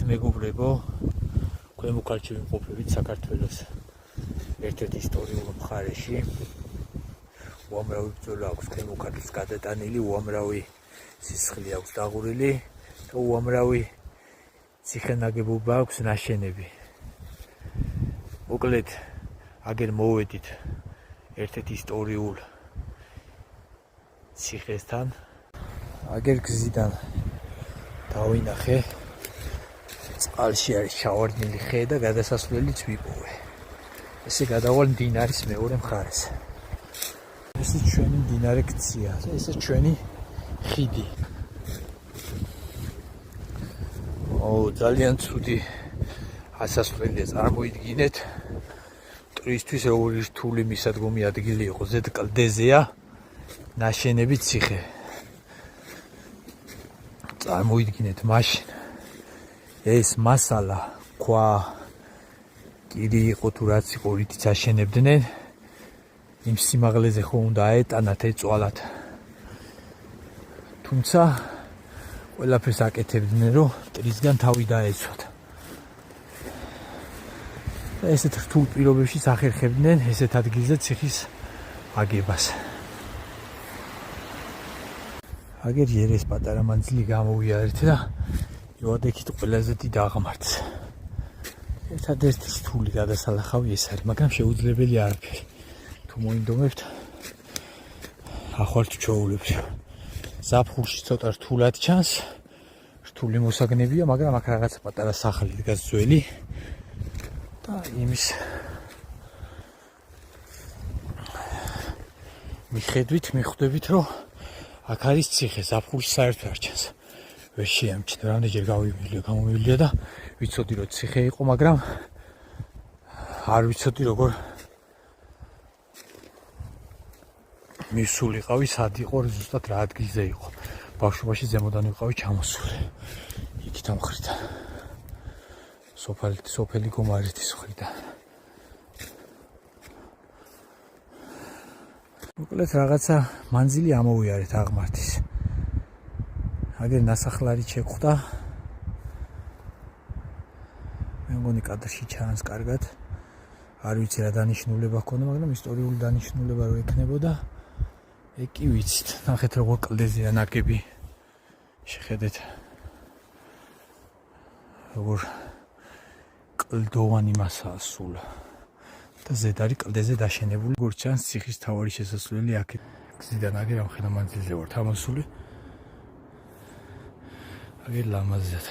მეგობრებო, ქვემო ქართლში ვიმყოფებით საქართველოს ერთ-ერთ ისტორიულ მხარეში. უამრავი ბრძოლა აქვს ქვემო ქართლის გადატანილი, უამრავი სისხლი აქვს დაღურილი და უამრავი ციხე-ნაგებობა აქვს ნაშენები. მოკლედ, აგერ მოვედით ერთ-ერთ ისტორიულ ციხესთან. აგერ გზიდან დავინახე, წყალში არის ჩავარდნილი ხე და გადასასვლელიც ვიპოვე. ესე გადავალ მდინარის მეორე მხარეს. ესე ჩვენი მდინარე ქცია, ესე ჩვენი ხიდი. ძალიან ცუდი ასასვლელია, წარმოიდგინეთ. მტრისთვის როგორი რთული მისადგომი ადგილი იყო, ზედ კლდეზეა ნაშენები ციხე. წარმოიდგინეთ მაშინ ეს მასალა ქვა კირი იყო თუ რაც იყო, რითიც აშენებდნენ, იმ სიმაღლეზე ხო უნდა აეტანათ, ეწვალათ. თუმცა ყველაფერს აკეთებდნენ, რომ მტრისგან თავი დაეცვათ. ესეთ რთულ პირობებში ახერხებდნენ ესეთ ადგილზე ციხის აგებას. აგერ ერეს პატარა მანძილი გამოვიარეთ და მივადექით ყველაზე დიდ აღმართს. ერთადერთი რთული გადასალახავი ეს არის, მაგრამ შეუძლებელი არაფერი. თუ მოინდომებთ, ახვალთ ჩვეულებრივ. ზაფხულში ცოტა რთულად ჩანს, რთული მოსაგნებია, მაგრამ აქ რაღაცა პატარა სახლი დგას ძველი და იმის მიხედვით მიხვდებით, რომ აქ არის ციხე, ზაფხულში საერთოდ არ ჩანს. ვერ შეამჩნევ, რამდენჯერ გამომივიდა და ვიცოდი რომ ციხე იყო, მაგრამ არ ვიცოდი როგორ მისულიყავი, სად იყო, ზუსტად რა ადგილზე იყო. ბავშვობაში ზემოდან ვიყავი ჩამოსული. იქით ამ მხრიდან. სოფელი გომარეთის მხრიდან. მოკლედ რაღაცა მანძილი ამოვიარეთ აღმართის. აგერ ნასახლარი შეხვდა. მე მგონი კადრში ჩანს კარგად. არ ვიცი რა დანიშნულება ჰქონდა, მაგრამ ისტორიული დანიშნულება რო ექნებოდა, ეკი ვიცით. ნახეთ როგორ კლდეზეა ნაგები. შეხედეთ. როგორ კლდოვანი მასაა სულ. და ზედ არის კლდეზე დაშენებული. როგორც ჩანს, ციხის თავარი შესასვლელი აქეთ. გზიდან აგერ ამ ხედა მანძილზე ვართ ამოსული. აგერ ლამაზად.